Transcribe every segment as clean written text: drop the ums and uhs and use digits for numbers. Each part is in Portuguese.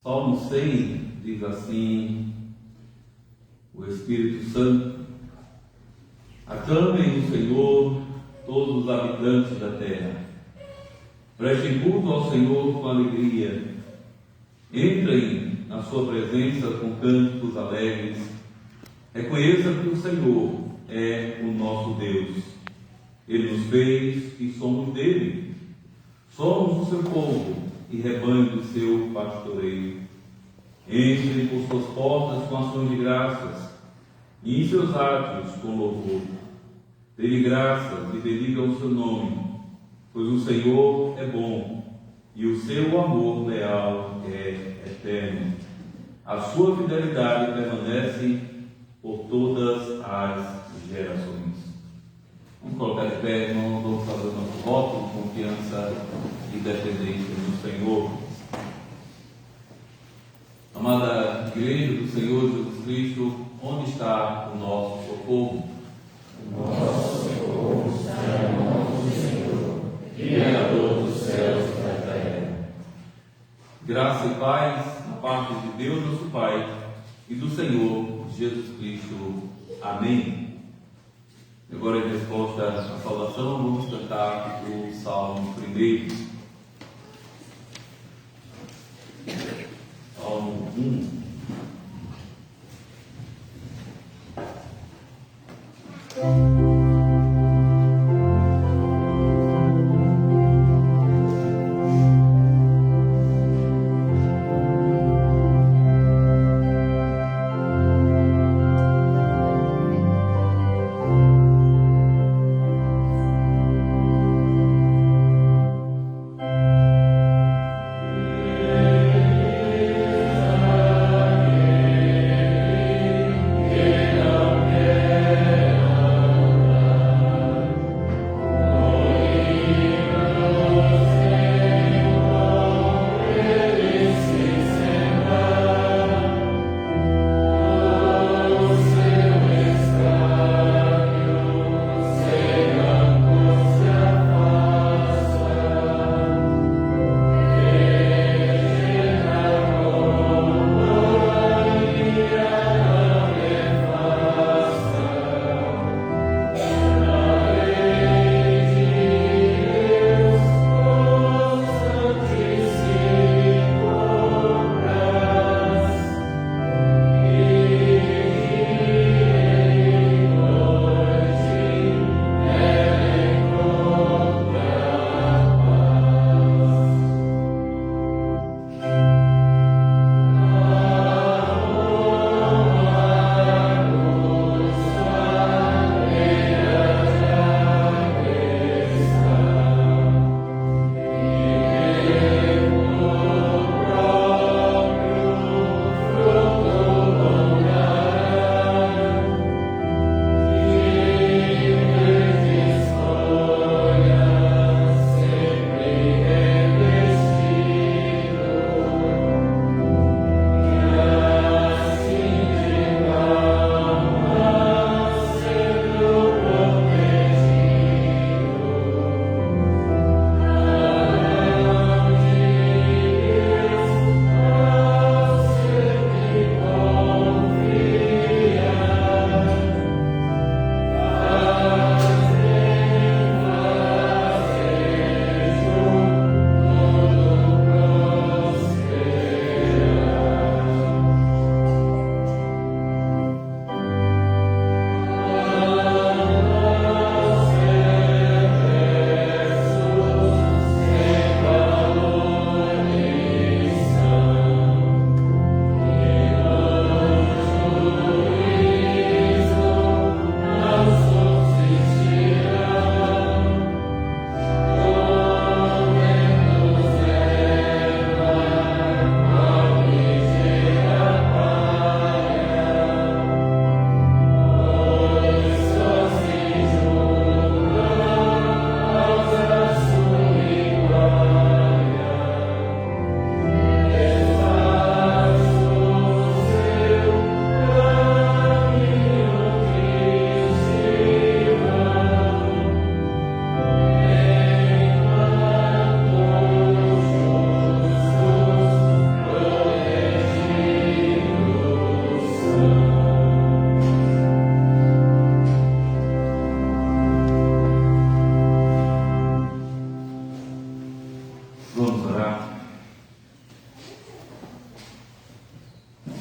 Salmo 100 diz assim o Espírito Santo: aclamem o Senhor todos os habitantes da terra, prestem culto ao Senhor com alegria, entrem na sua presença com cânticos alegres, reconheça que o Senhor é o nosso Deus, Ele nos fez e somos dele, somos o seu povo e rebanho do seu pastoreio. Entrem por suas portas com ações de graças e em seus átrios com louvor. Dê-lhe graças e bendigam o seu nome, pois o Senhor é bom e o seu amor leal é eterno. A sua fidelidade permanece por todas as gerações. Vamos colocar de pé, irmãos, vamos fazer o nosso voto de confiança e dependência no Senhor. Amada Igreja do Senhor Jesus Cristo, onde está o nosso socorro? O nosso socorro está no nome do Senhor, Criador dos céus e da terra. Graça e paz na parte de Deus, nosso Pai, e do Senhor Jesus Cristo. Amém. Agora, em resposta à saudação, vamos cantar o Salmo 1. Salmo 1.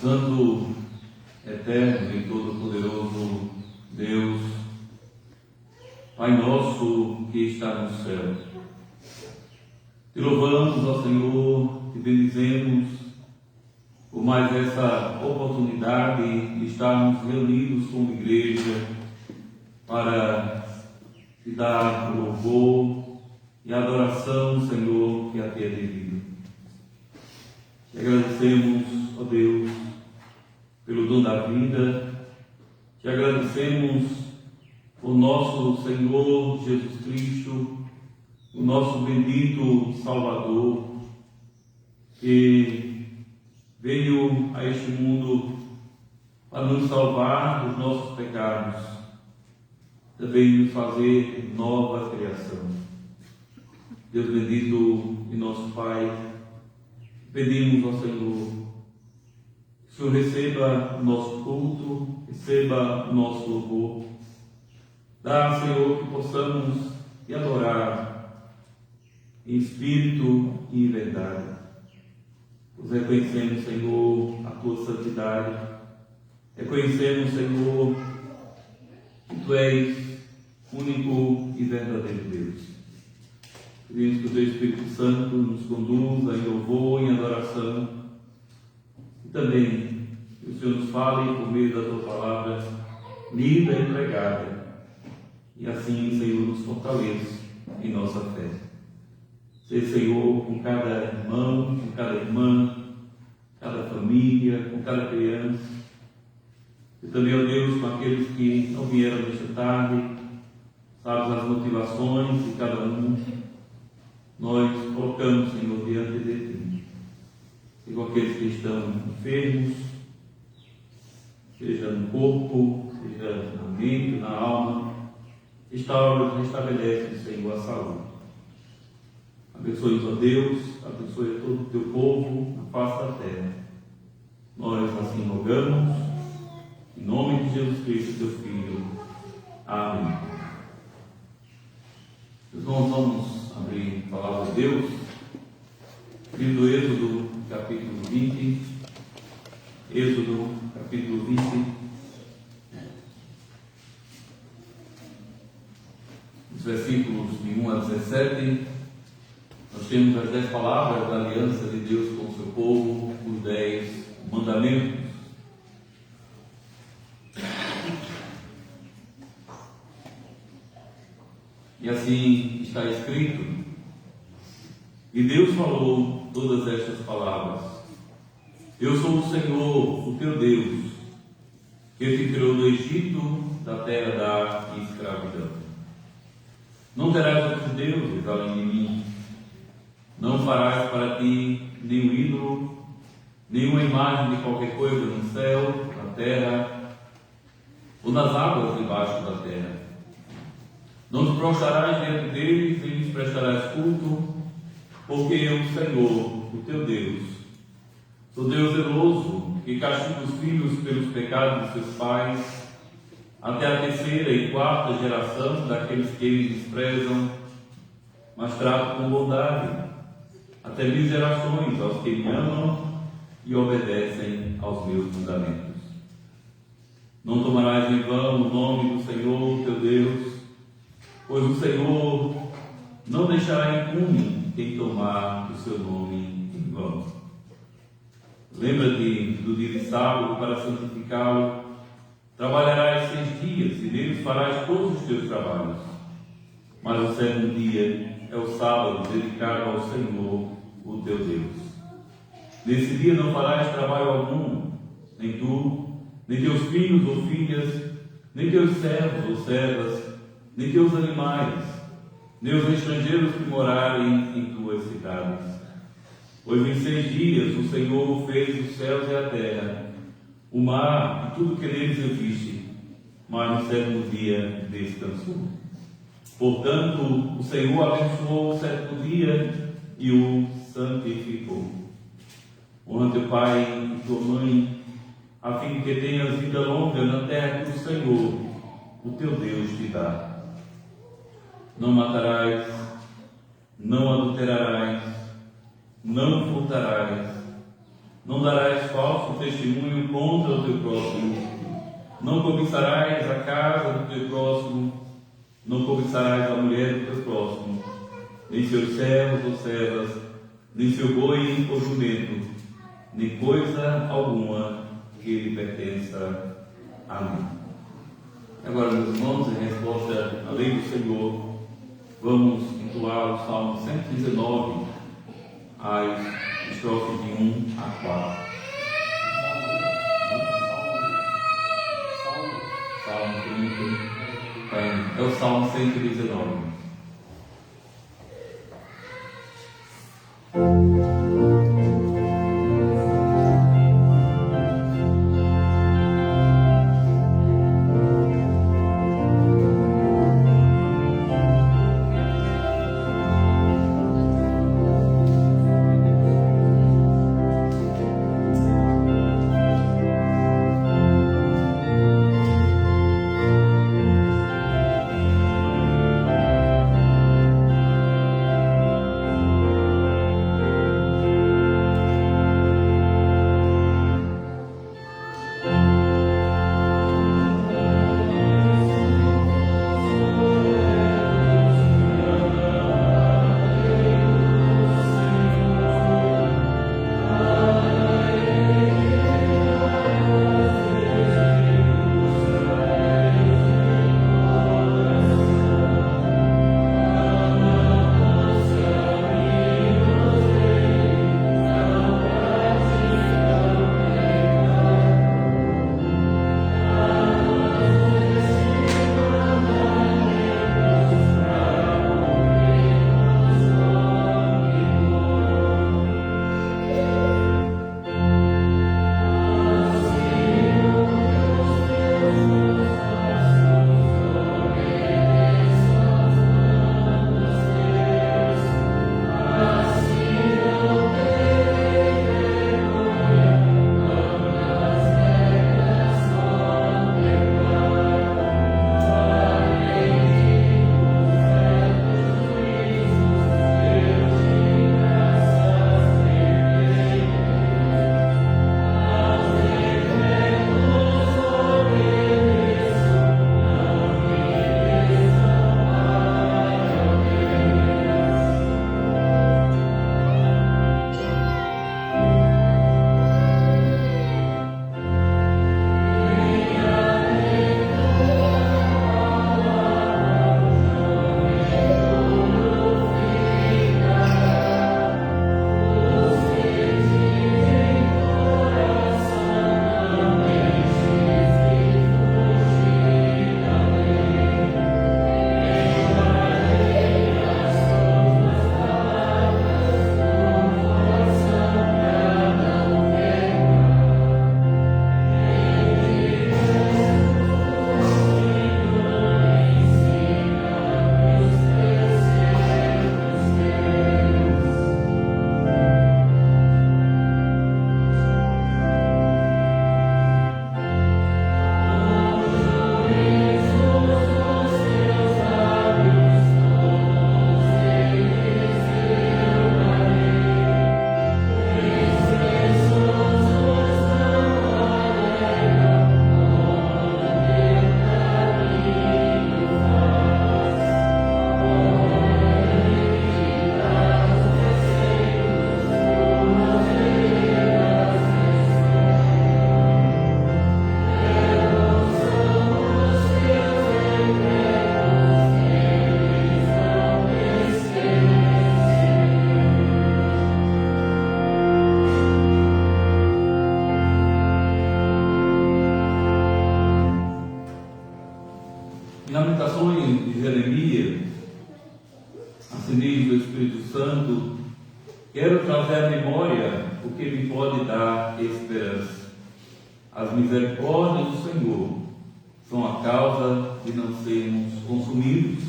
Santo, eterno e todo-poderoso Deus, Pai nosso que está no céu, te louvamos, ó Senhor, te bendizemos por mais essa oportunidade de estarmos reunidos como igreja para te dar louvor e adoração, Senhor, que a ti é devido. Te agradecemos, ó Deus, pelo dom da vida, te agradecemos o nosso Senhor Jesus Cristo, o nosso bendito Salvador, que veio a este mundo para nos salvar dos nossos pecados, também nos fazer nova criação. Deus bendito e nosso Pai, pedimos ao Senhor que o Senhor receba o nosso culto, receba o nosso louvor. Dá, Senhor, que possamos te adorar em espírito e em verdade. Nos reconhecemos, Senhor, a tua santidade. Reconhecemos, Senhor, que tu és único e verdadeiro Deus. Pedimos que o teu Espírito Santo nos conduza em louvor, em adoração. E também que o Senhor nos fale por meio da tua palavra, lida e pregada. E assim, Senhor, nos fortaleça em nossa fé. Seja, Senhor, com cada irmão, com cada irmã, cada família, com cada criança. E também, ó Deus, com aqueles que não vieram nesta tarde, sabes as motivações de cada um. Nós colocamos, Senhor, diante de ti. E com aqueles que estão enfermos, seja no corpo, seja na mente, na alma, restabelece, Senhor, a saúde. Abençoe-nos, ó Deus, abençoe todo o teu povo na face da terra. Nós assim rogamos, em nome de Jesus Cristo, teu Filho. Amém. Nós vamos abrir a palavra de Deus, livro do Êxodo, capítulo 20. Êxodo, capítulo 20. Os versículos de 1 a 17, nós temos as 10 palavras da aliança de Deus com o seu povo, os 10 mandamentos. E assim está escrito: e Deus falou todas estas palavras: eu sou o Senhor, o teu Deus, que te tirou do Egito, da terra da escravidão. Não terás outros deuses além de mim. Não farás para ti nenhum ídolo, nenhuma imagem de qualquer coisa no céu, na terra ou nas águas debaixo da terra. Não te prostrarás diante deles e lhes prestarás culto, porque eu, Senhor, o teu Deus, sou Deus zeloso, que castiga os filhos pelos pecados de seus pais, até a terceira e quarta geração daqueles que eles desprezam, mas trato com bondade até 1000 gerações aos que me amam e obedecem aos meus mandamentos. Não tomarás em vão o nome do Senhor teu Deus, pois o Senhor não deixará impune quem tomar o seu nome em vão. Lembra-te do dia de sábado para santificá-lo. Trabalharás 6 dias e neles farás todos os teus trabalhos. Mas o 7º dia é o sábado dedicado ao Senhor, o teu Deus. Nesse dia não farás trabalho algum, nem tu, nem teus filhos ou filhas, nem teus servos ou servas, nem teus animais, nem os estrangeiros que morarem em tuas cidades. Pois em 6 dias o Senhor fez os céus e a terra, o mar e tudo que neles existe, mas no 7º dia descansou. Portanto, o Senhor abençoou o 7º dia e o santificou. Honra teu pai e tua mãe, a fim de que tenhas vida longa na terra que o Senhor, o teu Deus, te dá. Não matarás, não adulterarás, não furtarás, Não darás falso testemunho contra o teu próximo. Não cobiçarás a casa do teu próximo. Não cobiçarás a mulher do teu próximo, nem seus servos ou servas, nem seu boi ou jumento, nem coisa alguma que lhe pertença a mim. Agora, meus irmãos, em resposta à lei do Senhor, vamos entoar o Salmo 119, as estrofes de 1 a 4. É o Salmo 119. Lamentações de Jeremias, assim diz o Espírito Santo, quero trazer à memória o que me pode dar esperança. As misericórdias do Senhor são a causa de não sermos consumidos,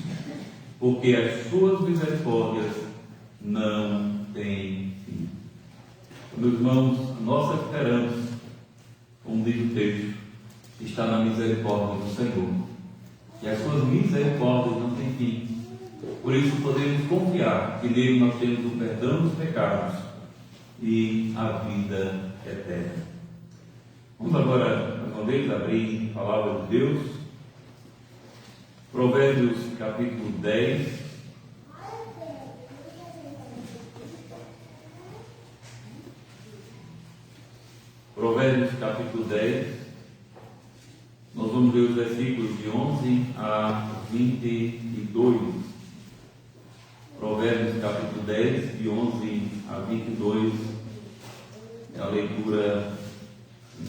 porque as suas misericórdias não têm fim. Meus irmãos, a nossa esperança, como diz o texto, está na misericórdia do Senhor. E as suas misericórdias não têm fim. Por isso podemos confiar que nele nós temos o perdão dos pecados e a vida eterna. Vamos agora, mais uma vez, abrir a palavra de Deus. Provérbios capítulo 10. Provérbios capítulo 10. Nós vamos ver os versículos de 11 a 22. Provérbios capítulo 10, de 11 a 22, é a leitura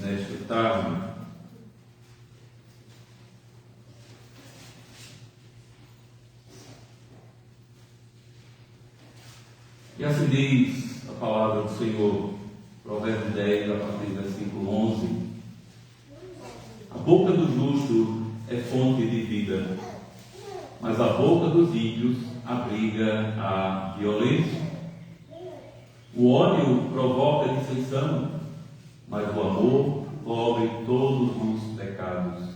nesta tarde. E assim diz a palavra do Senhor, Provérbios 10, a partir do versículo 11. A boca do justo é fonte de vida, mas a boca dos ímpios abriga a violência. O ódio provoca dissensão, mas o amor cobre todos os pecados.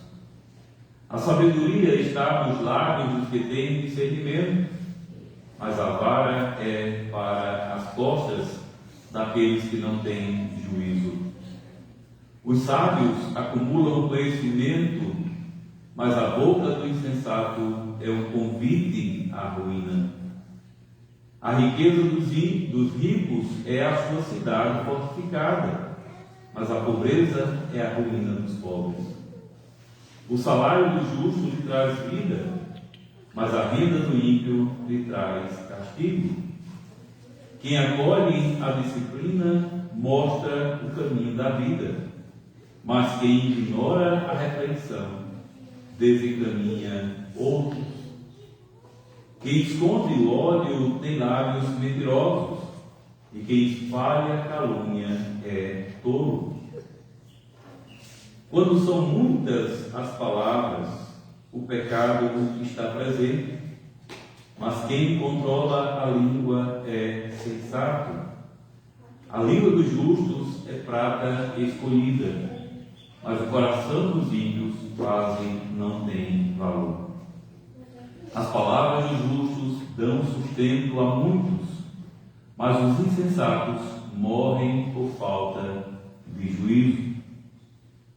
A sabedoria está nos lábios dos que têm discernimento, mas a vara é para as costas daqueles que não têm juízo. Os sábios acumulam conhecimento, mas a boca do insensato é um convite à ruína. A riqueza dos ricos é a sua cidade fortificada, mas a pobreza é a ruína dos pobres. O salário do justo lhe traz vida, mas a renda do ímpio lhe traz castigo. Quem acolhe a disciplina mostra o caminho da vida, mas quem ignora a repreensão desencaminha outros. Quem esconde o ódio tem lábios mentirosos, e quem espalha a calúnia é tolo. Quando são muitas as palavras, o pecado está presente, mas quem controla a língua é sensato. A língua dos justos é prata escolhida, mas o coração dos ímpios quase não tem valor. As palavras dos justos dão sustento a muitos, mas os insensatos morrem por falta de juízo.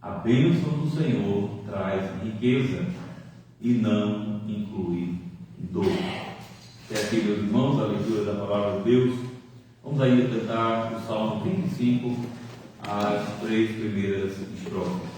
A bênção do Senhor traz riqueza e não inclui dor. Até aqui, meus irmãos, a leitura da palavra de Deus. Vamos ainda cantar o Salmo 35, as 3 primeiras estrofes.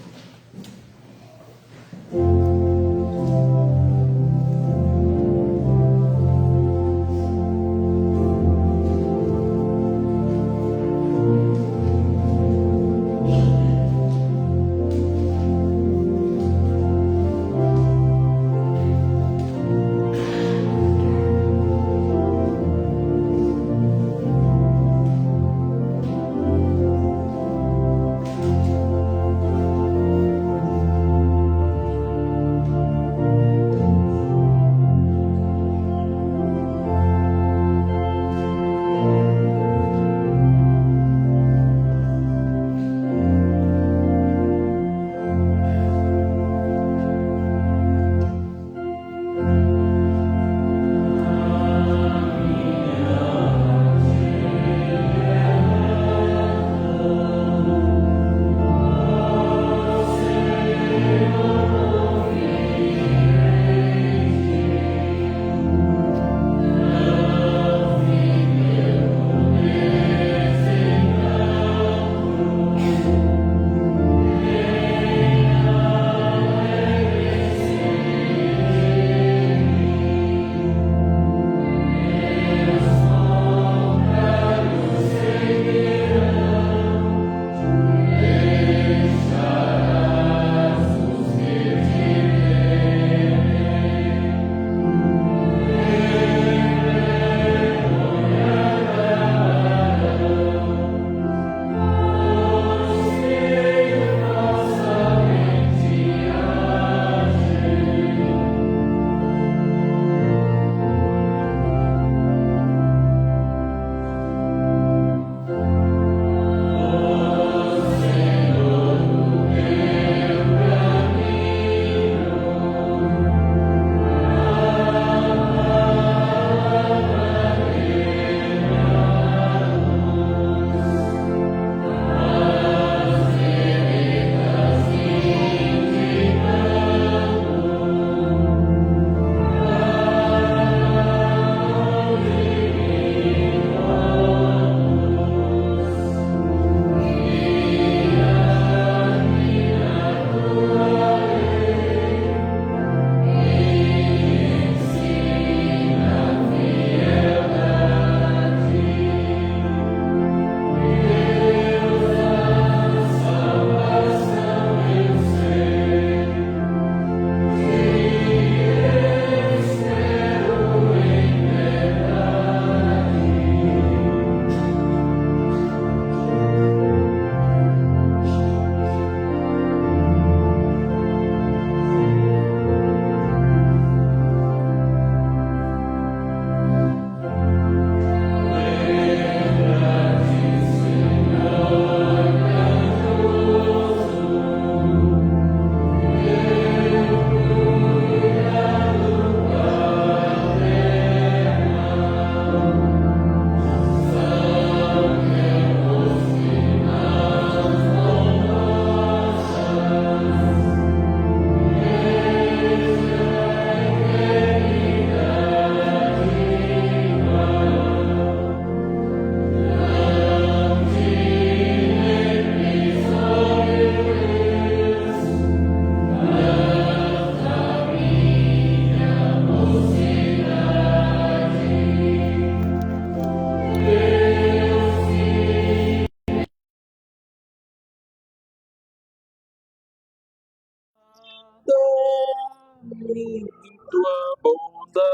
dá-me tua bondade.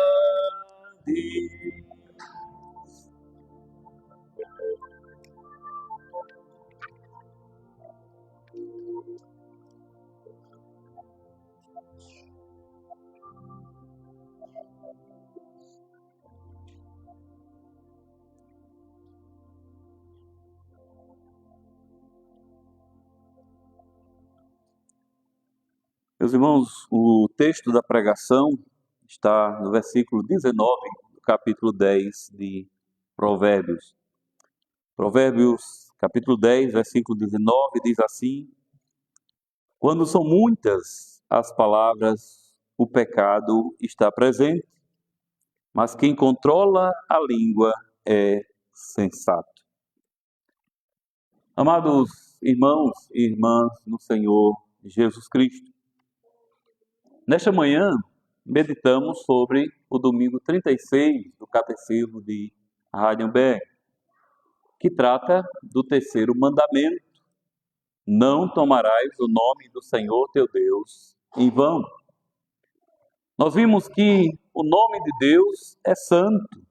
Meus irmãos, o texto da pregação está no versículo 19 do capítulo 10 de Provérbios. Provérbios, capítulo 10, versículo 19, diz assim: quando são muitas as palavras, o pecado está presente, mas quem controla a língua é sensato. Amados irmãos e irmãs no Senhor Jesus Cristo, nesta manhã meditamos sobre o domingo 36 do Catecismo de Heidelberg, que trata do terceiro mandamento: não tomarás o nome do Senhor teu Deus em vão. Nós vimos que o nome de Deus é santo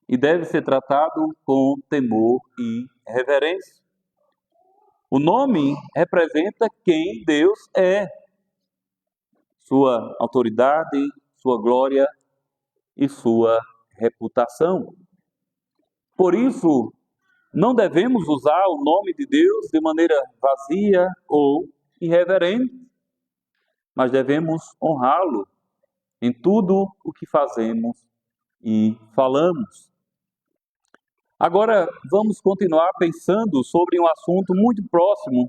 e deve ser tratado com temor e reverência. O nome representa quem Deus é, sua autoridade, sua glória e sua reputação. Por isso, não devemos usar o nome de Deus de maneira vazia ou irreverente, mas devemos honrá-lo em tudo o que fazemos e falamos. Agora, vamos continuar pensando sobre um assunto muito próximo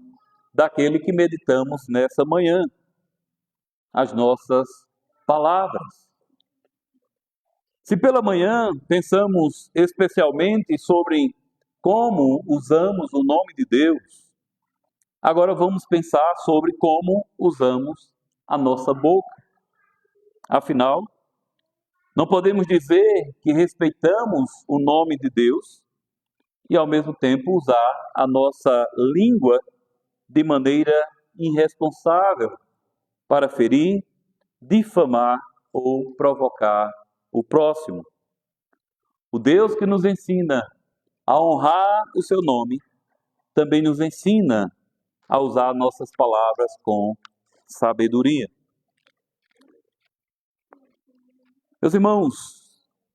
daquele que meditamos nessa manhã: as nossas palavras. Se pela manhã pensamos especialmente sobre como usamos o nome de Deus, agora vamos pensar sobre como usamos a nossa boca. Afinal, não podemos dizer que respeitamos o nome de Deus e, ao mesmo tempo, usar a nossa língua de maneira irresponsável para ferir, difamar ou provocar o próximo. O Deus que nos ensina a honrar o seu nome também nos ensina a usar nossas palavras com sabedoria. Meus irmãos,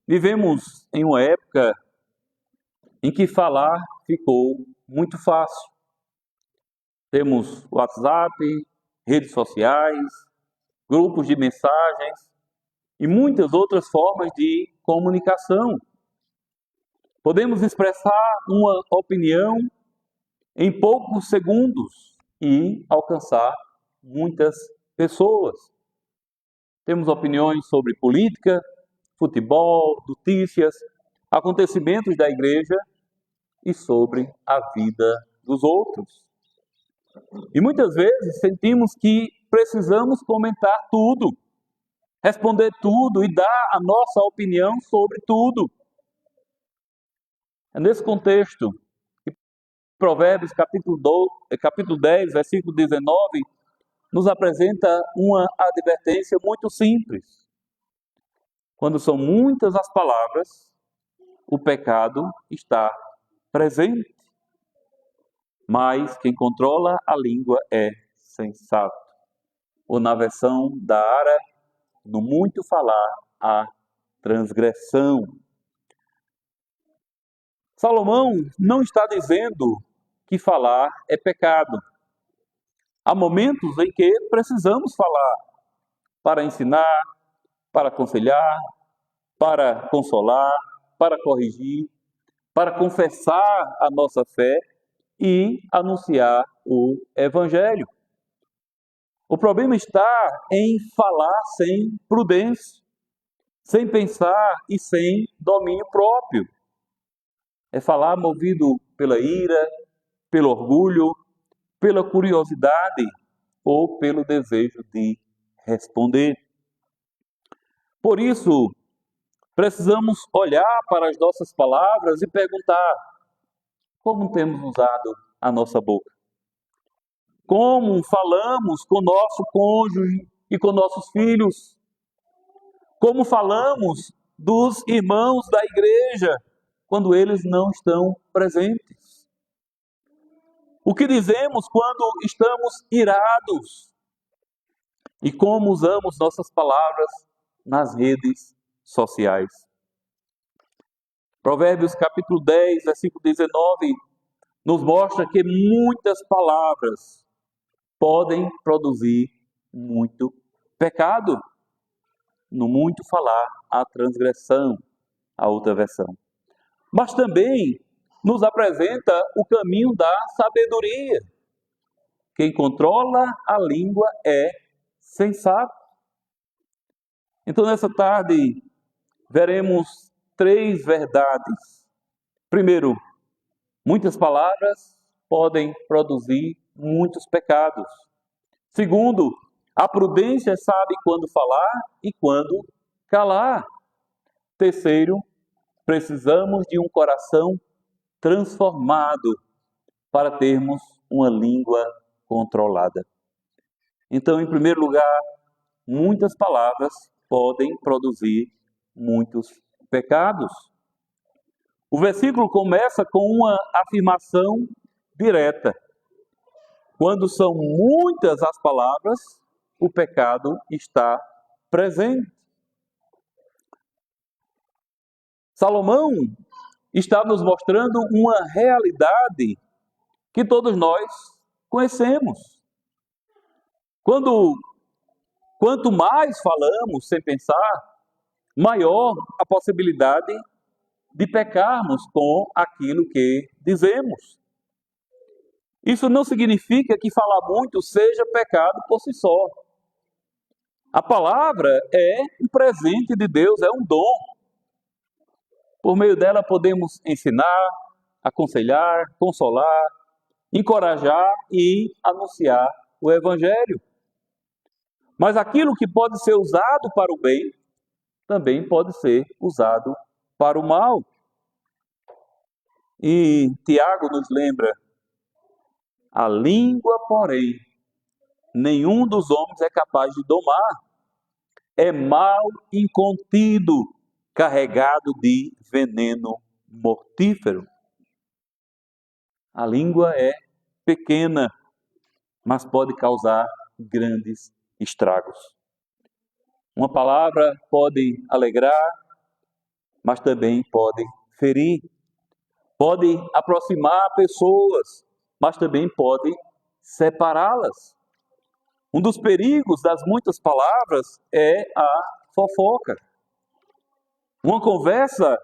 vivemos em uma época em que falar ficou muito fácil. Temos WhatsApp, redes sociais, grupos de mensagens e muitas outras formas de comunicação. Podemos expressar uma opinião em poucos segundos e alcançar muitas pessoas. Temos opiniões sobre política, futebol, notícias, acontecimentos da igreja e sobre a vida dos outros. E muitas vezes sentimos que precisamos comentar tudo, responder tudo e dar a nossa opinião sobre tudo. É nesse contexto que Provérbios capítulo 10, versículo 19, nos apresenta uma advertência muito simples. Quando são muitas as palavras, o pecado está presente, mas quem controla a língua é sensato. Ou na versão da Ara, no muito falar, há transgressão. Salomão não está dizendo que falar é pecado. Há momentos em que precisamos falar para ensinar, para aconselhar, para consolar, para corrigir, para confessar a nossa fé e anunciar o Evangelho. O problema está em falar sem prudência, sem pensar e sem domínio próprio. É falar movido pela ira, pelo orgulho, pela curiosidade ou pelo desejo de responder. Por isso, precisamos olhar para as nossas palavras e perguntar: como temos usado a nossa boca? Como falamos com nosso cônjuge e com nossos filhos? Como falamos dos irmãos da igreja quando eles não estão presentes? O que dizemos quando estamos irados? E como usamos nossas palavras nas redes sociais? Provérbios capítulo 10, versículo 19, nos mostra que muitas palavras podem produzir muito pecado. No muito falar, a transgressão, a outra versão. Mas também nos apresenta o caminho da sabedoria. Quem controla a língua é sensato. Então, nessa tarde, veremos 3 verdades. Primeiro, muitas palavras podem produzir muitos pecados. Segundo, a prudência sabe quando falar e quando calar. Terceiro, precisamos de um coração transformado para termos uma língua controlada. Então, em primeiro lugar, muitas palavras podem produzir muitos pecados. O versículo começa com uma afirmação direta. Quando são muitas as palavras, o pecado está presente. Salomão está nos mostrando uma realidade que todos nós conhecemos. Quanto mais falamos sem pensar, maior a possibilidade de pecarmos com aquilo que dizemos. Isso não significa que falar muito seja pecado por si só. A palavra é um presente de Deus, é um dom. Por meio dela podemos ensinar, aconselhar, consolar, encorajar e anunciar o Evangelho. Mas aquilo que pode ser usado para o bem, também pode ser usado para o mal. E Tiago nos lembra: a língua, porém, nenhum dos homens é capaz de domar. É mal incontido, carregado de veneno mortífero. A língua é pequena, mas pode causar grandes estragos. Uma palavra pode alegrar, mas também pode ferir. Pode aproximar pessoas, mas também pode separá-las. Um dos perigos das muitas palavras é a fofoca. Uma conversa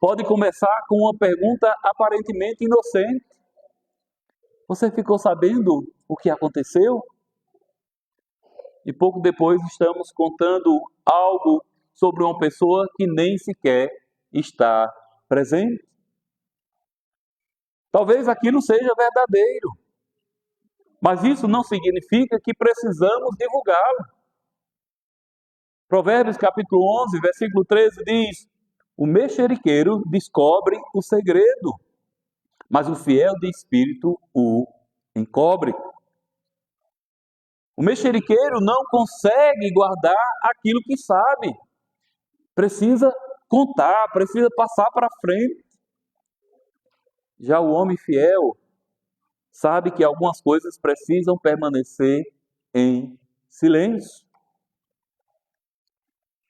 pode começar com uma pergunta aparentemente inocente. Você ficou sabendo o que aconteceu? E pouco depois estamos contando algo sobre uma pessoa que nem sequer está presente. Talvez aquilo seja verdadeiro, mas isso não significa que precisamos divulgá-lo. Provérbios capítulo 11, versículo 13 diz: o mexeriqueiro descobre o segredo, mas o fiel de espírito o encobre. O mexeriqueiro não consegue guardar aquilo que sabe. Precisa contar, precisa passar para frente. Já o homem fiel sabe que algumas coisas precisam permanecer em silêncio.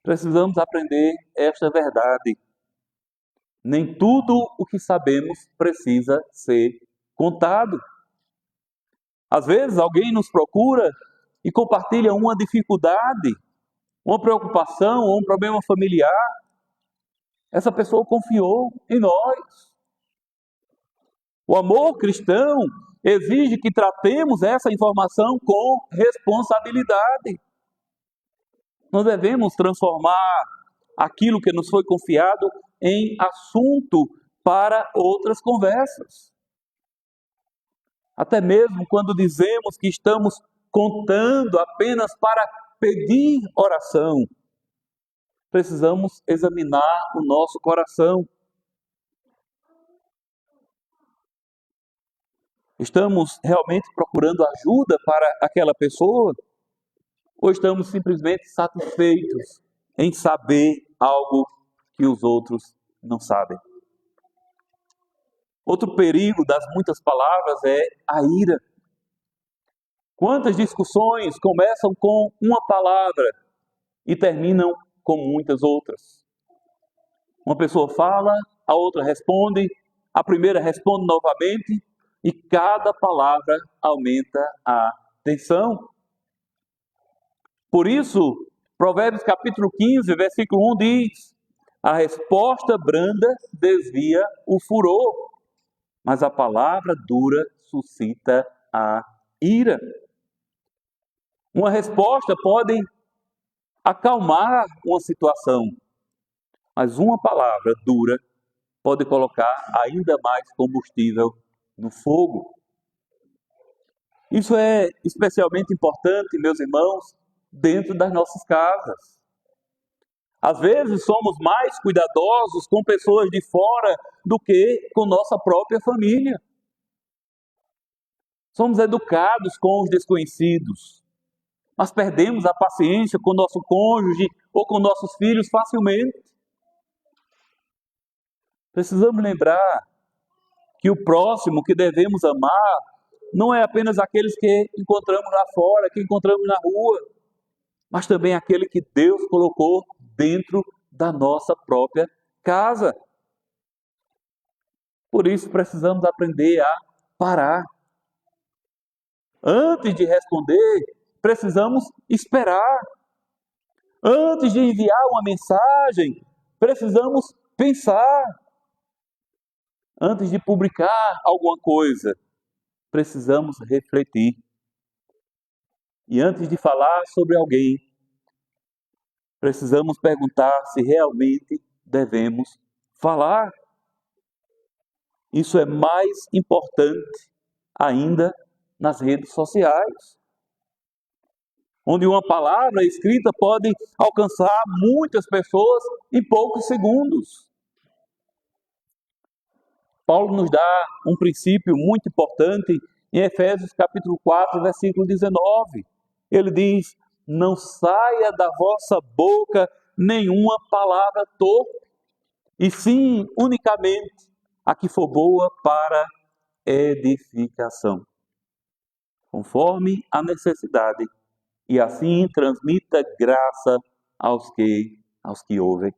Precisamos aprender esta verdade. Nem tudo o que sabemos precisa ser contado. Às vezes alguém nos procura e compartilha uma dificuldade, uma preocupação ou um problema familiar. Essa pessoa confiou em nós. O amor cristão exige que tratemos essa informação com responsabilidade. Nós devemos transformar aquilo que nos foi confiado em assunto para outras conversas. Até mesmo quando dizemos que estamos contando apenas para pedir oração, precisamos examinar o nosso coração. Estamos realmente procurando ajuda para aquela pessoa? ou estamos simplesmente satisfeitos em saber algo que os outros não sabem? Outro perigo das muitas palavras é a ira. Quantas discussões começam com uma palavra e terminam com muitas outras? Uma pessoa fala, a outra responde, a primeira responde novamente e cada palavra aumenta a tensão. Por isso, Provérbios capítulo 15, versículo 1 diz: a resposta branda desvia o furor, mas a palavra dura suscita a ira. Uma resposta pode acalmar uma situação, mas uma palavra dura pode colocar ainda mais combustível no fogo. Isso é especialmente importante, meus irmãos, dentro das nossas casas. Às vezes somos mais cuidadosos com pessoas de fora do que com nossa própria família. Somos educados com os desconhecidos, mas perdemos a paciência com nosso cônjuge ou com nossos filhos facilmente. Precisamos lembrar que o próximo que devemos amar não é apenas aqueles que encontramos lá fora, que encontramos na rua, mas também aquele que Deus colocou dentro da nossa própria casa. Por isso precisamos aprender a parar. Antes de responder, precisamos esperar. Antes de enviar uma mensagem, precisamos pensar. Antes de publicar alguma coisa, precisamos refletir. E antes de falar sobre alguém, precisamos perguntar se realmente devemos falar. Isso é mais importante ainda nas redes sociais, onde uma palavra escrita pode alcançar muitas pessoas em poucos segundos. Paulo nos dá um princípio muito importante em Efésios capítulo 4, versículo 19. Ele diz: não saia da vossa boca nenhuma palavra torpe, e sim unicamente a que for boa para edificação, conforme a necessidade, e assim transmita graça aos que ouvem.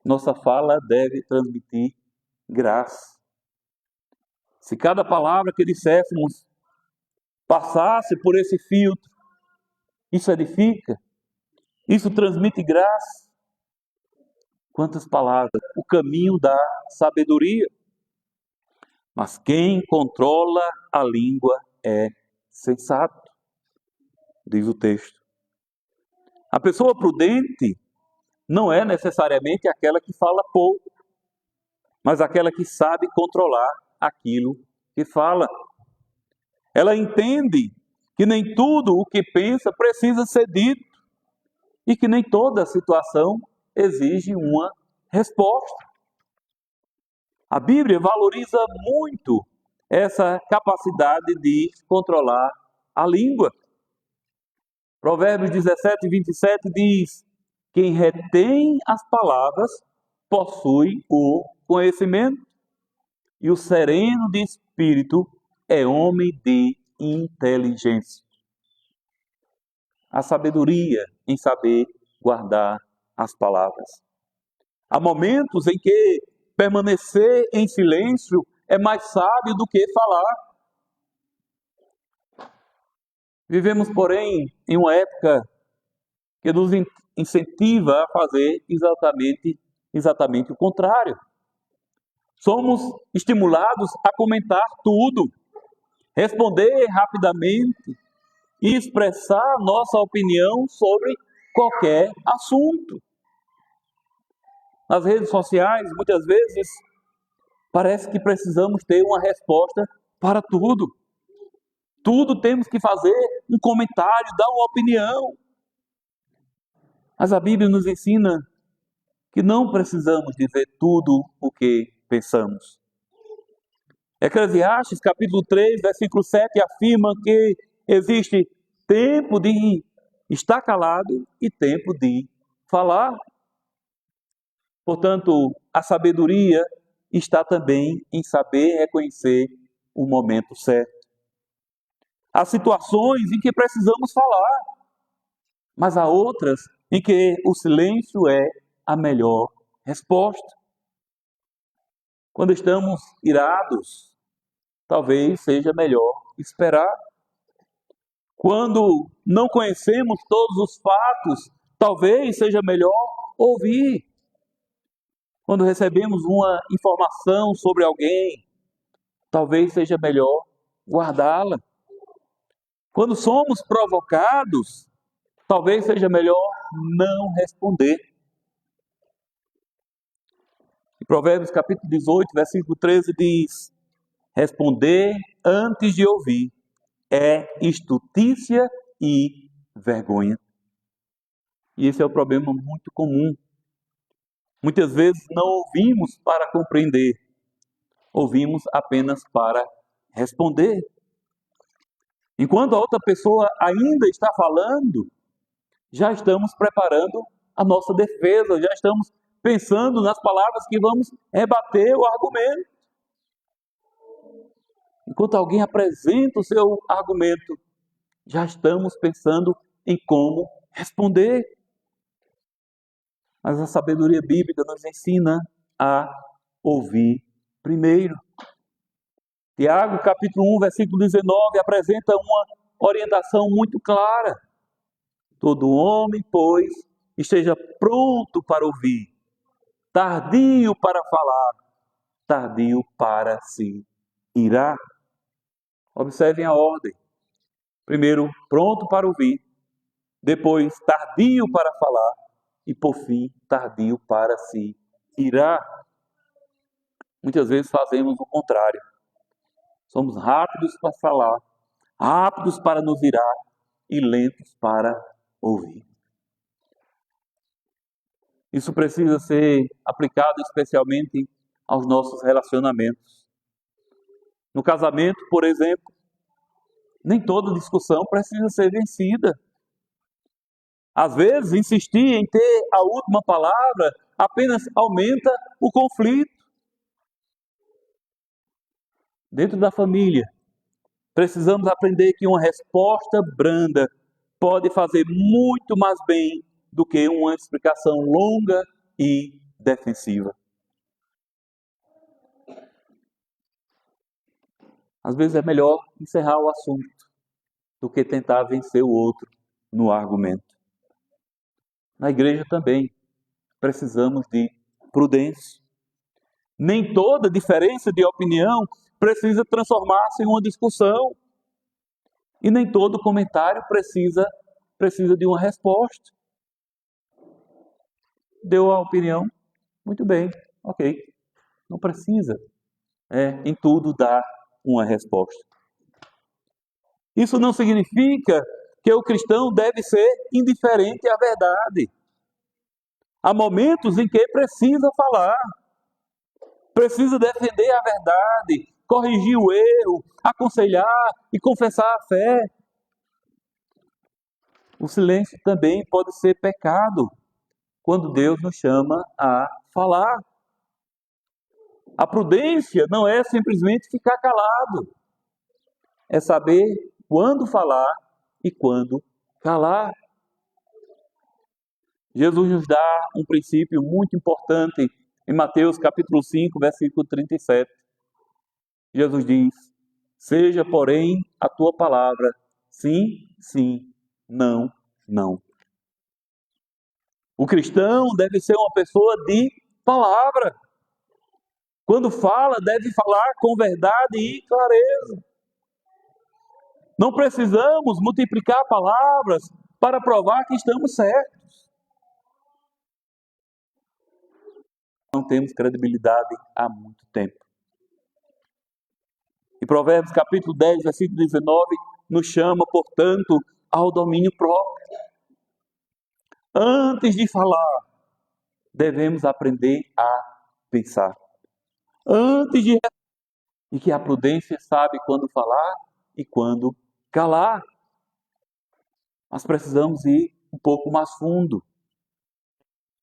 Nossa fala deve transmitir graça. Se cada palavra que disséssemos passasse por esse filtro, isso edifica, isso transmite graça. Quantas palavras? O caminho da sabedoria. Mas quem controla a língua é sensato, diz o texto. A pessoa prudente não é necessariamente aquela que fala pouco, mas aquela que sabe controlar aquilo que fala. Ela entende que nem tudo o que pensa precisa ser dito e que nem toda situação exige uma resposta. A Bíblia valoriza muito essa capacidade de controlar a língua. Provérbios 17, 27 diz: quem retém as palavras possui o conhecimento, e o sereno de espírito é homem de inteligência. A sabedoria em saber guardar as palavras. Há momentos em que permanecer em silêncio é mais sábio do que falar. Vivemos, porém, em uma época que nos incentiva a fazer exatamente o contrário. Somos estimulados a comentar tudo, responder rapidamente e expressar nossa opinião sobre qualquer assunto. Nas redes sociais, muitas vezes, parece que precisamos ter uma resposta para tudo. Tudo temos que fazer um comentário, dar uma opinião. Mas a Bíblia nos ensina que não precisamos dizer tudo o que pensamos. Eclesiastes, capítulo 3, versículo 7, afirma que existe tempo de estar calado e tempo de falar. Portanto, a sabedoria está também em saber reconhecer o momento certo. Há situações em que precisamos falar, mas há outras em que o silêncio é a melhor resposta. Quando estamos irados, talvez seja melhor esperar. Quando não conhecemos todos os fatos, talvez seja melhor ouvir. Quando recebemos uma informação sobre alguém, talvez seja melhor guardá-la. Quando somos provocados, talvez seja melhor não responder. Em Provérbios capítulo 18, versículo 13 diz: responder antes de ouvir é estultícia e vergonha. E esse é o problema muito comum. Muitas vezes não ouvimos para compreender, ouvimos apenas para responder. Enquanto a outra pessoa ainda está falando, já estamos preparando a nossa defesa, já estamos pensando nas palavras que vamos rebater o argumento. Enquanto alguém apresenta o seu argumento, já estamos pensando em como responder. Mas a sabedoria bíblica nos ensina a ouvir primeiro. Tiago, capítulo 1, versículo 19, apresenta uma orientação muito clara. Todo homem, pois, esteja pronto para ouvir, tardio para falar, tardio para se irar. Observem a ordem. Primeiro, pronto para ouvir, depois, tardio para falar e, por fim, tardio para se irar. Muitas vezes fazemos o contrário. Somos rápidos para falar, rápidos para nos irar e lentos para ouvir. Isso precisa ser aplicado especialmente aos nossos relacionamentos. No casamento, por exemplo, nem toda discussão precisa ser vencida. Às vezes, insistir em ter a última palavra apenas aumenta o conflito. Dentro da família, precisamos aprender que uma resposta branda pode fazer muito mais bem do que uma explicação longa e defensiva. Às vezes é melhor encerrar o assunto do que tentar vencer o outro no argumento. Na igreja também precisamos de prudência. Nem toda diferença de opinião precisa transformar-se em uma discussão. E nem todo comentário precisa de uma resposta. Deu a opinião? Muito bem, ok. Não precisa em tudo dar uma resposta. Isso não significa que o cristão deve ser indiferente à verdade. Há momentos em que precisa falar, precisa defender a verdade, corrigir o erro, aconselhar e confessar a fé. O silêncio também pode ser pecado quando Deus nos chama a falar. A prudência não é simplesmente ficar calado, é saber quando falar e quando calar. Jesus nos dá um princípio muito importante em Mateus capítulo 5, versículo 37. Jesus diz: seja, porém, a tua palavra sim, sim, não, não. O cristão deve ser uma pessoa de palavra. Quando fala, deve falar com verdade e clareza. Não precisamos multiplicar palavras para provar que estamos certos. Não temos credibilidade há muito tempo. E Provérbios capítulo 10, versículo 19, nos chama, portanto, ao domínio próprio. Antes de falar, devemos aprender a pensar. E que a prudência sabe quando falar e quando calar. mas precisamos ir um pouco mais fundo.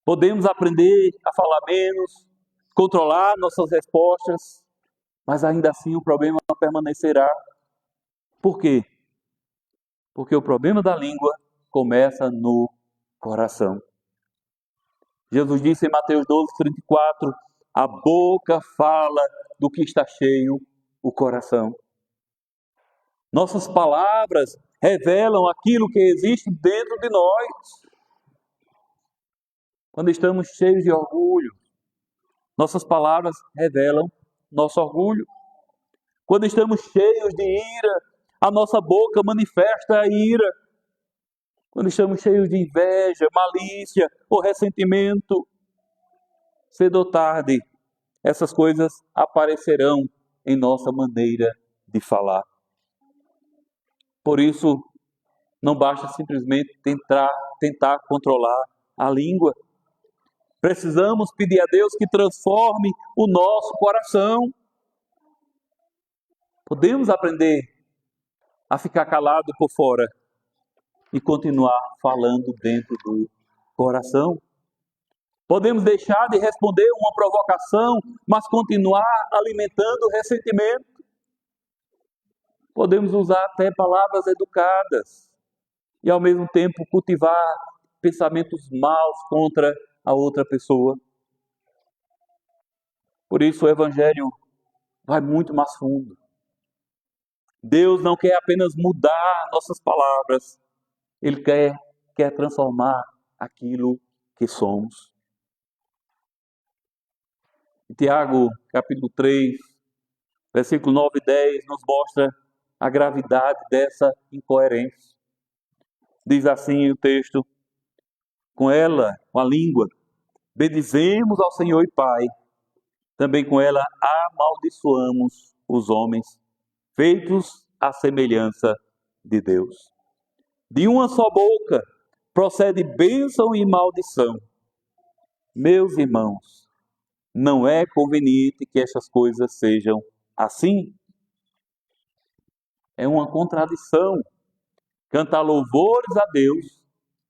Podemos aprender a falar menos, controlar nossas respostas, mas ainda assim o problema permanecerá. Por quê? Porque o problema da língua começa no coração. Jesus disse em Mateus 12:34, a boca fala do que está cheio o coração. Nossas palavras revelam aquilo que existe dentro de nós. Quando estamos cheios de orgulho, nossas palavras revelam nosso orgulho. Quando estamos cheios de ira, a nossa boca manifesta a ira. Quando estamos cheios de inveja, malícia ou ressentimento, cedo ou tarde, essas coisas aparecerão em nossa maneira de falar. Por isso, não basta simplesmente tentar controlar a língua. Precisamos pedir a Deus que transforme o nosso coração. Podemos aprender a ficar calado por fora e continuar falando dentro do coração. Podemos deixar de responder uma provocação, mas continuar alimentando o ressentimento. Podemos usar até palavras educadas e ao mesmo tempo cultivar pensamentos maus contra a outra pessoa. Por isso o Evangelho vai muito mais fundo. Deus não quer apenas mudar nossas palavras, Ele quer transformar aquilo que somos. Em Tiago, capítulo 3, versículo 9 e 10, nos mostra a gravidade dessa incoerência. Diz assim o texto, com ela, com a língua, bendizemos ao Senhor e Pai, também com ela amaldiçoamos os homens, feitos à semelhança de Deus. De uma só boca procede bênção e maldição. Meus irmãos, não é conveniente que estas coisas sejam assim. É uma contradição cantar louvores a Deus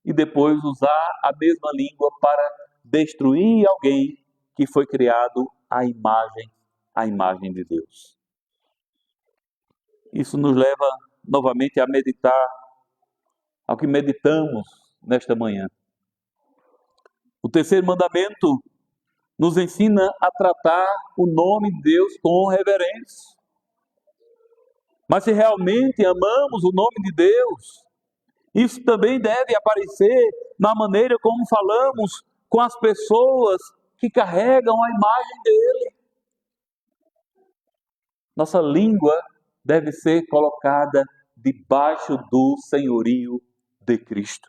e depois usar a mesma língua para destruir alguém que foi criado à imagem de Deus. Isso nos leva novamente a meditar ao que meditamos nesta manhã. O terceiro mandamento nos ensina a tratar o nome de Deus com reverência. Mas se realmente amamos o nome de Deus, isso também deve aparecer na maneira como falamos com as pessoas que carregam a imagem dele. Nossa língua deve ser colocada debaixo do senhorio de Cristo.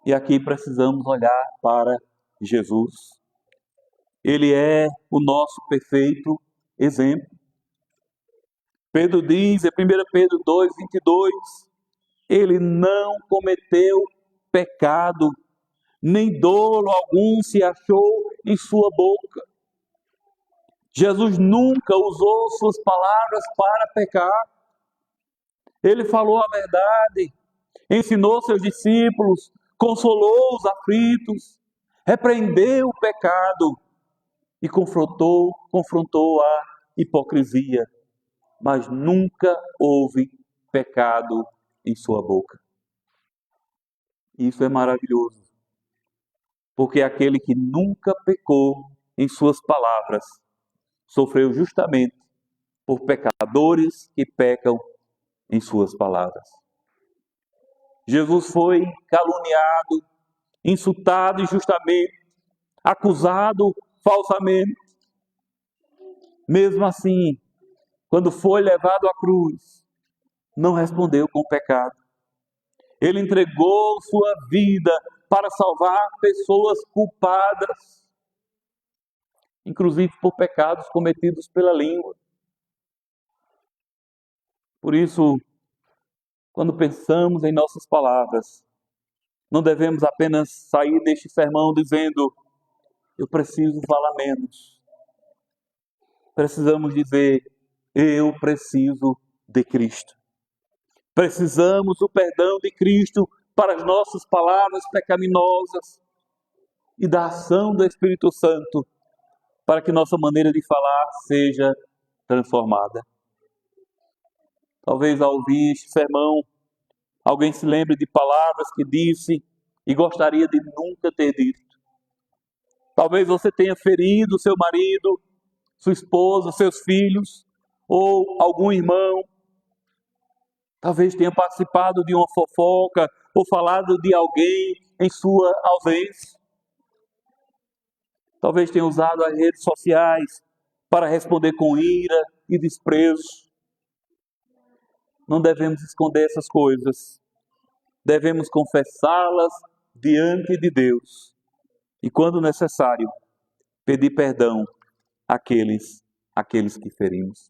E aqui precisamos olhar para Jesus. Ele é o nosso perfeito exemplo. Pedro diz, em 1 Pedro 2:22, ele não cometeu pecado, nem dolo algum se achou em sua boca. Jesus nunca usou suas palavras para pecar. Ele falou a verdade, ensinou seus discípulos, consolou os aflitos, repreendeu o pecado e confrontou a hipocrisia, mas nunca houve pecado em sua boca. Isso é maravilhoso, porque aquele que nunca pecou em suas palavras sofreu justamente por pecadores que pecam em suas palavras. Jesus foi caluniado, insultado injustamente, acusado falsamente. Mesmo assim, quando foi levado à cruz, não respondeu com pecado. Ele entregou sua vida para salvar pessoas culpadas, inclusive por pecados cometidos pela língua. Por isso, quando pensamos em nossas palavras, não devemos apenas sair deste sermão dizendo, eu preciso falar menos. Precisamos dizer, eu preciso de Cristo. Precisamos do perdão de Cristo para as nossas palavras pecaminosas e da ação do Espírito Santo para que nossa maneira de falar seja transformada. Talvez ao ouvir este sermão, alguém se lembre de palavras que disse e gostaria de nunca ter dito. Talvez você tenha ferido seu marido, sua esposa, seus filhos, ou algum irmão. Talvez tenha participado de uma fofoca ou falado de alguém em sua ausência. Talvez tenha usado as redes sociais para responder com ira e desprezo. Não devemos esconder essas coisas. Devemos confessá-las diante de Deus. E, quando necessário, pedir perdão àqueles que ferimos.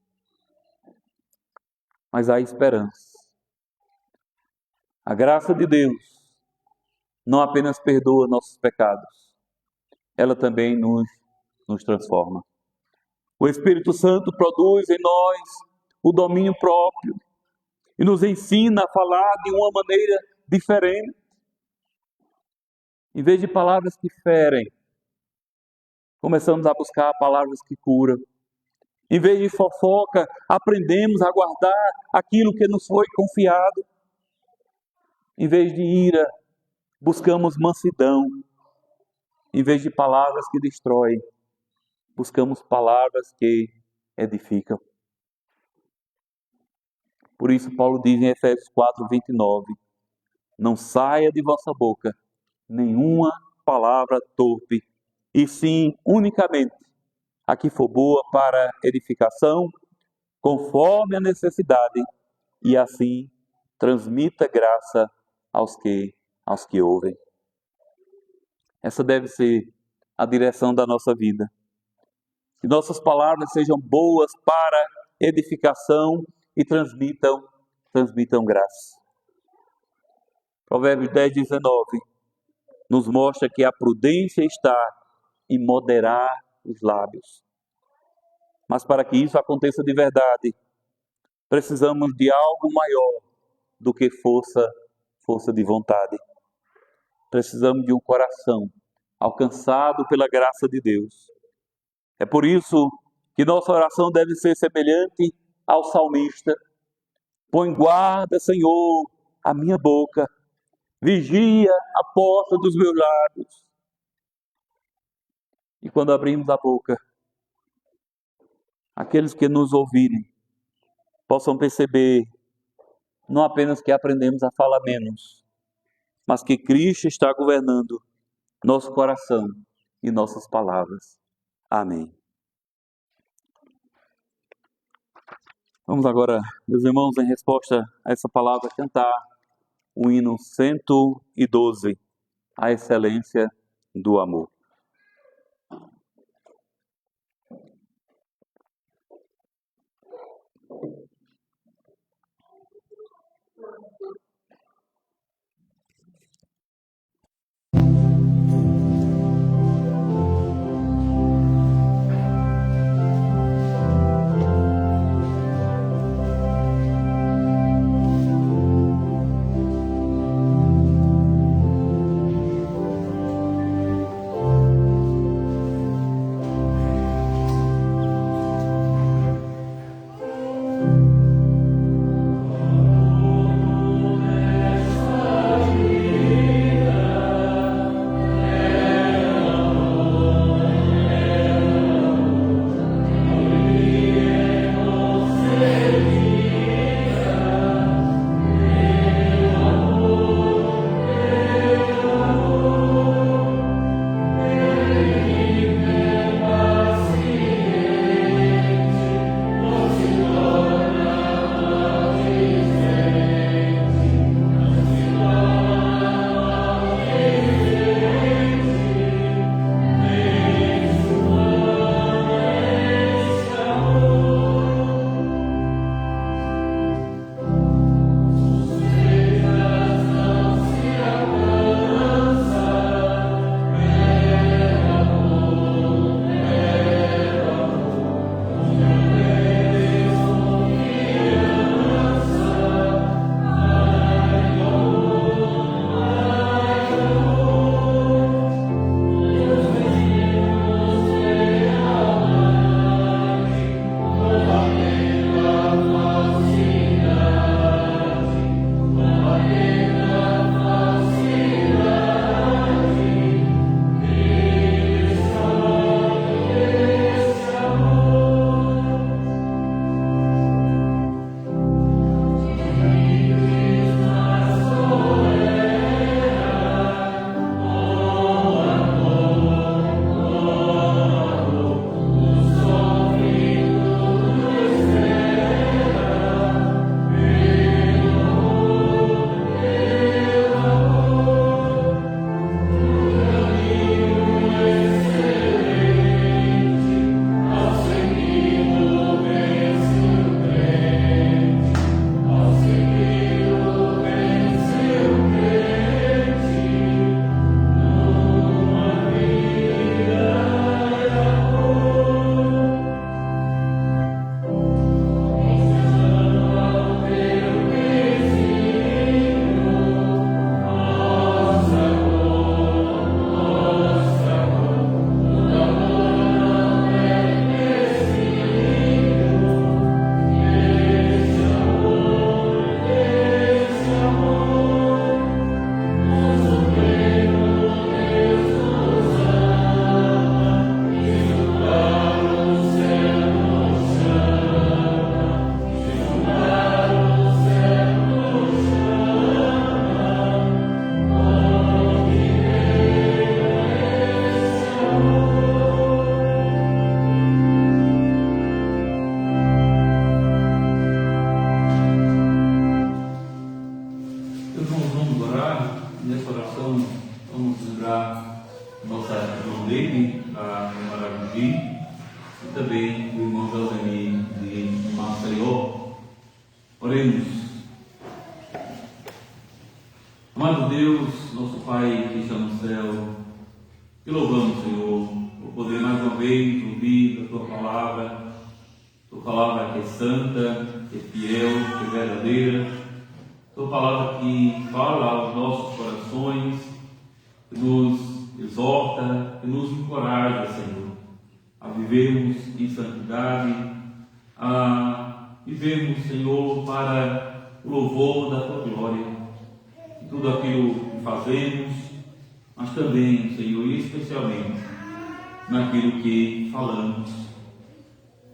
Mas há esperança. A graça de Deus não apenas perdoa nossos pecados, ela também nos transforma. O Espírito Santo produz em nós o domínio próprio e nos ensina a falar de uma maneira diferente. Em vez de palavras que ferem, começamos a buscar palavras que curam. Em vez de fofoca, aprendemos a guardar aquilo que nos foi confiado. Em vez de ira, buscamos mansidão. Em vez de palavras que destroem, buscamos palavras que edificam. Por isso Paulo diz em Efésios 4:29, não saia de vossa boca nenhuma palavra torpe, e sim unicamente a que for boa para edificação, conforme a necessidade, e assim transmita graça aos que ouvem. Essa deve ser a direção da nossa vida. Que nossas palavras sejam boas para edificação e transmitam graça. Provérbios 10:19 nos mostra que a prudência está em moderar os lábios. Mas para que isso aconteça de verdade, precisamos de algo maior do que força de vontade. Precisamos de um coração alcançado pela graça de Deus. É por isso que nossa oração deve ser semelhante ao salmista. Põe guarda, Senhor, a minha boca, vigia a porta dos meus lábios. E quando abrimos a boca, aqueles que nos ouvirem possam perceber não apenas que aprendemos a falar menos, mas que Cristo está governando nosso coração e nossas palavras. Amém. Vamos agora, meus irmãos, em resposta a essa palavra, cantar o hino 112, a excelência do amor. Oremos. Amado Deus, nosso Pai que está no céu, te louvamos, Senhor, por poder mais uma vez ouvir a Tua palavra que é santa, que é fiel, que é verdadeira, Tua palavra que fala aos nossos corações, que nos exorta, que nos encoraja, Senhor, a vivermos em santidade, a vivermos, Senhor, para o louvor da Tua glória, em tudo aquilo que fazemos, mas também, Senhor, e especialmente naquilo que falamos.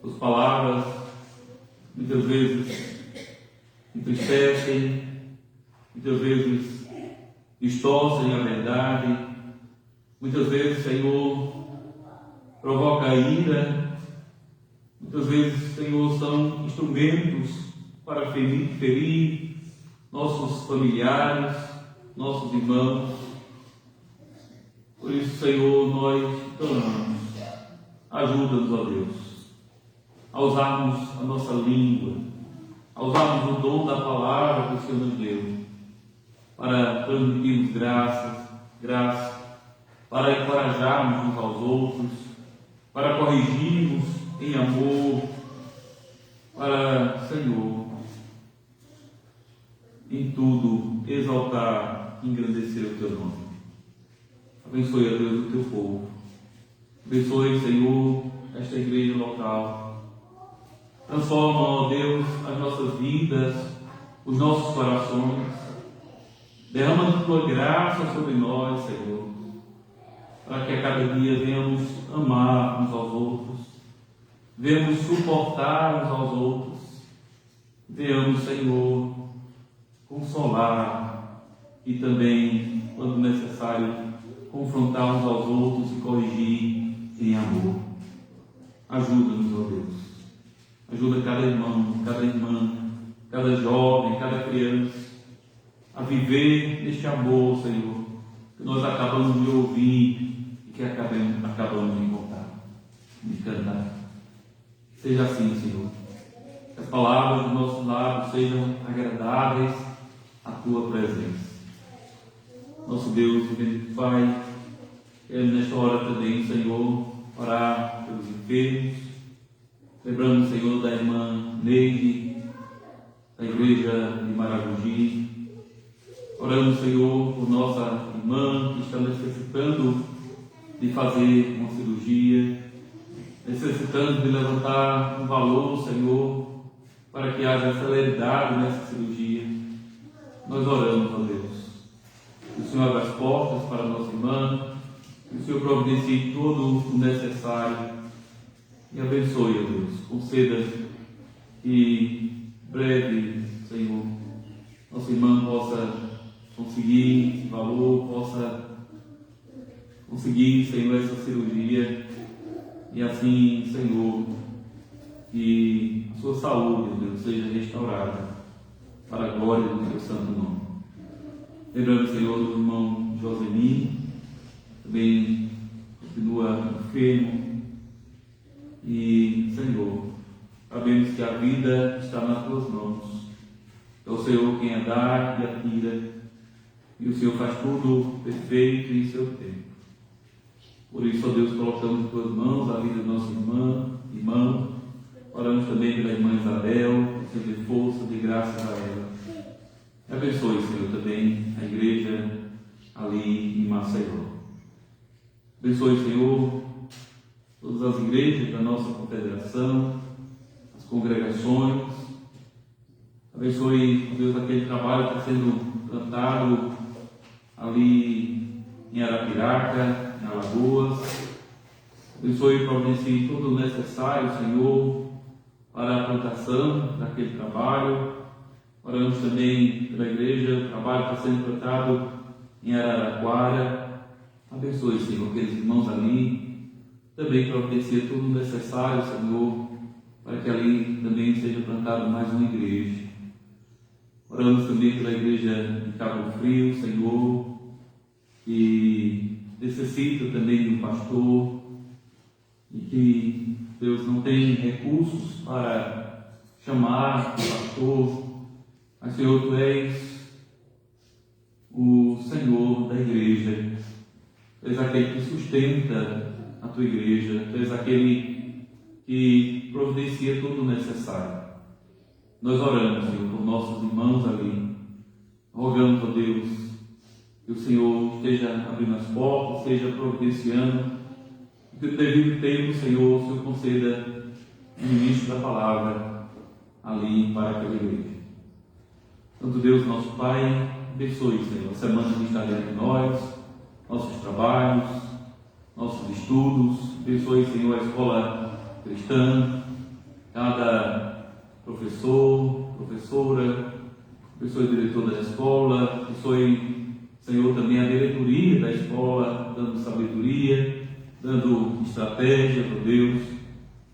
As palavras muitas vezes entristecem, muitas vezes distorcem a verdade, muitas vezes, Senhor, provoca ira, muitas vezes, Senhor, são instrumentos para ferir nossos familiares, nossos irmãos. Por isso, Senhor, nós clamamos, ajuda-nos, ó Deus, a usarmos a nossa língua, a usarmos o dom da palavra que o Senhor nos deu, para transmitirmos graça, para encorajarmos uns aos outros, para corrigirmos em amor, para, Senhor, em tudo exaltar e engrandecer o Teu nome. Abençoe, a Deus, o Teu povo. Abençoe, Senhor, esta igreja local. Transforma, ó Deus, as nossas vidas, os nossos corações. Derrama a Tua graça sobre nós, Senhor, para que a cada dia venhamos amar uns aos outros, venhamos suportar uns aos outros, venhamos, Senhor, consolar e também, quando necessário, confrontar uns aos outros e corrigir em amor. Ajuda-nos, ó Deus. Ajuda cada irmão, cada irmã, cada jovem, cada criança a viver neste amor, Senhor, que nós acabamos de ouvir e que acabamos de encontrar, de cantar. Seja assim, Senhor. Que as palavras dos nossos lábios sejam agradáveis à Tua presença. Nosso Deus e bendito Pai, queremos nesta hora também, Senhor, orar pelos enfermos. Lembramos, Senhor, da irmã Neide, da igreja de Maragogi. Oramos, Senhor, por nossa irmã que está necessitando de fazer uma cirurgia, necessitando de levantar um valor, Senhor, para que haja celeridade nessa cirurgia. Nós oramos, ó Deus, que o Senhor abra as portas para a nossa irmã, que o Senhor providencie todo o necessário e abençoe, ó Deus, conceda que breve, Senhor, nossa irmã possa conseguir esse valor, possa conseguir, Senhor, essa cirurgia e assim, Senhor, que a sua saúde, Deus, seja restaurada para a glória do Teu santo nome. Lembrando, Senhor, do irmão Josemi, também continua enfermo e, Senhor, sabemos que a vida está nas Tuas mãos. É o Senhor quem a dá e a tira, e o Senhor faz tudo perfeito em seu tempo. Por isso, ó Deus, colocamos em Tuas mãos a vida da nossa irmã, oramos também pela irmã Isabel, que Senhor dê força, de graça a ela. Abençoe, Senhor, também a igreja ali em Maceió. Abençoe, Senhor, todas as igrejas da nossa confederação, as congregações. Abençoe, Deus, aquele trabalho que está sendo plantado ali em Arapiraca, em Alagoas. Abençoe e providencie tudo o necessário, Senhor, para a plantação daquele trabalho. Oramos também pela igreja, o trabalho que está sendo plantado em Araraquara. Abençoe, Senhor, aqueles irmãos ali. Também providencie tudo o necessário, Senhor, para que ali também seja plantada mais uma igreja. Oramos também pela igreja de Cabo Frio, Senhor, que necessita também de um pastor e que, Deus, não tem recursos para chamar o pastor, Mas, Senhor, Tu és o Senhor da igreja. Tu és aquele que sustenta a Tua igreja. Tu és aquele que providencia tudo o necessário. Nós oramos, Senhor, por nossos irmãos ali. Rogamos, ó Deus, que o Senhor esteja abrindo as portas, esteja providenciando, que o devido tempo, Senhor, o Senhor conceda o ministro da palavra ali para aquela igreja. Santo Deus, nosso Pai, abençoe, Senhor, a semana que está diante de nós, nossos trabalhos, nossos estudos. Abençoe, Senhor, a escola cristã, cada professor, professora. Abençoe o diretor da escola. Abençoe, Senhor, também a diretoria da escola, dando sabedoria, dando estratégia para Deus.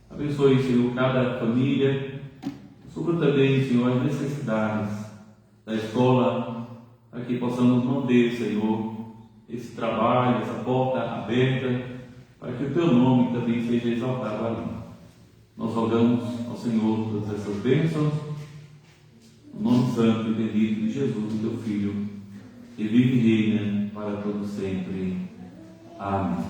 Abençoe, Senhor, cada família. Supra também, Senhor, as necessidades da escola, para que possamos manter, Senhor, esse trabalho, essa porta aberta, para que o Teu nome também seja exaltado ali. Nós rogamos ao Senhor todas essas bênçãos, no nome santo e bendito de Jesus, Teu Filho, que vive e reina para todo sempre. Amém.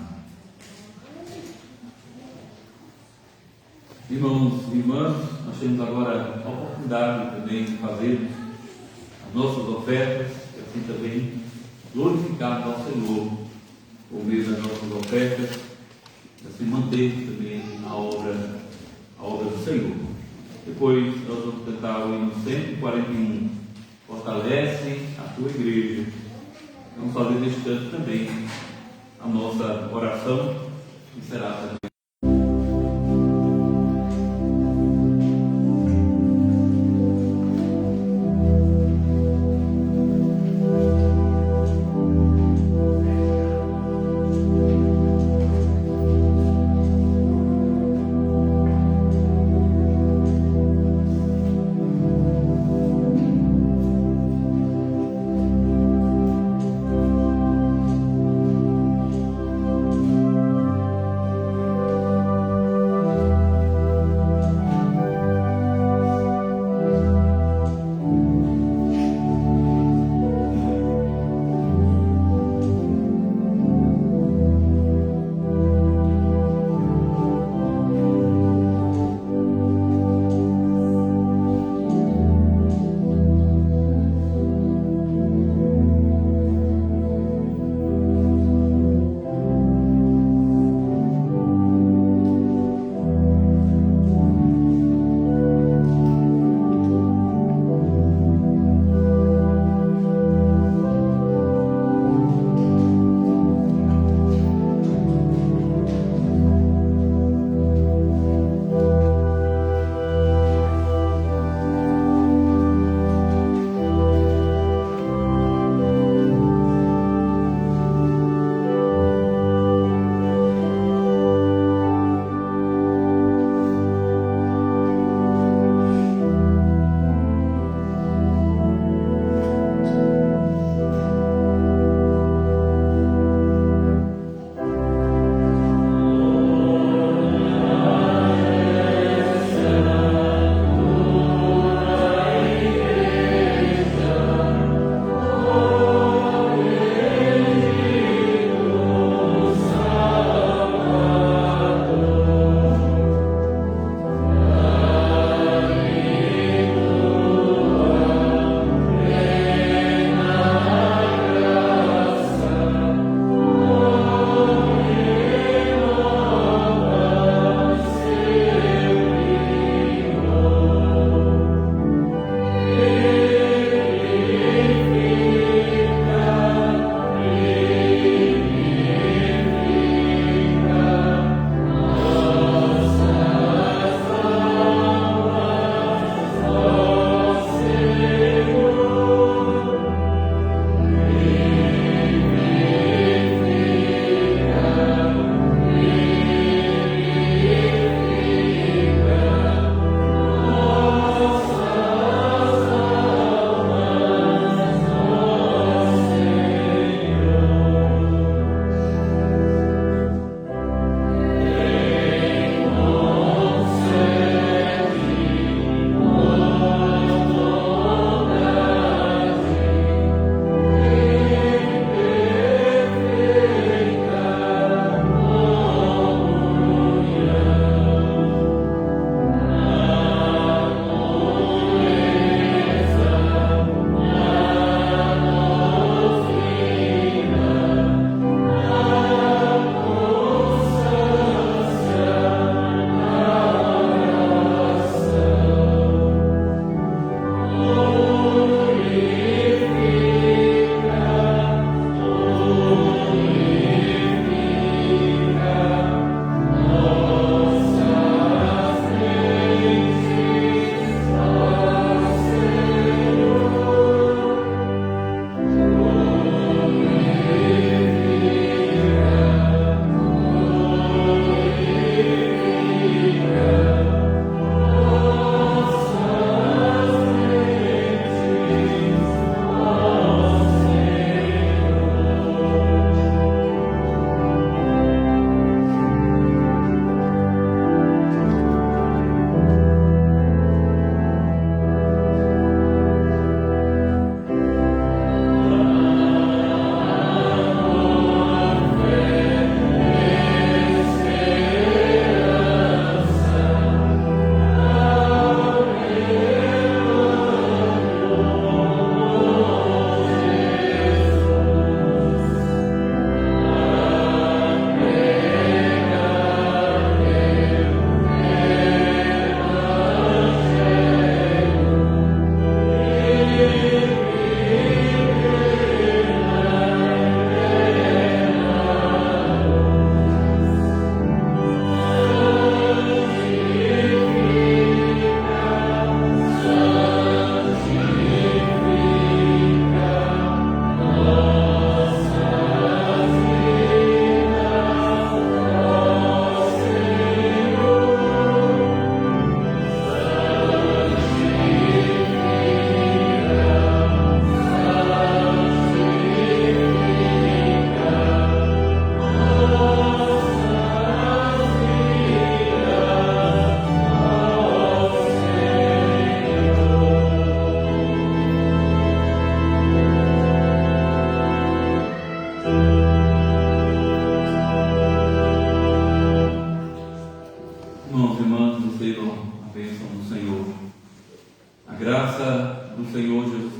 Irmãos e irmãs, nós temos agora a oportunidade também de fazermos as nossas ofertas, e assim também glorificar ao Senhor por meio das nossas ofertas, e assim manter também a obra do Senhor. Depois nós vamos cantar o hino 141, fortalece a tua igreja. Vamos fazer neste canto também a nossa oração, que será também.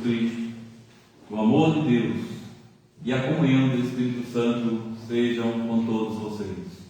Cristo, o amor de Deus e a comunhão do Espírito Santo sejam com todos vocês.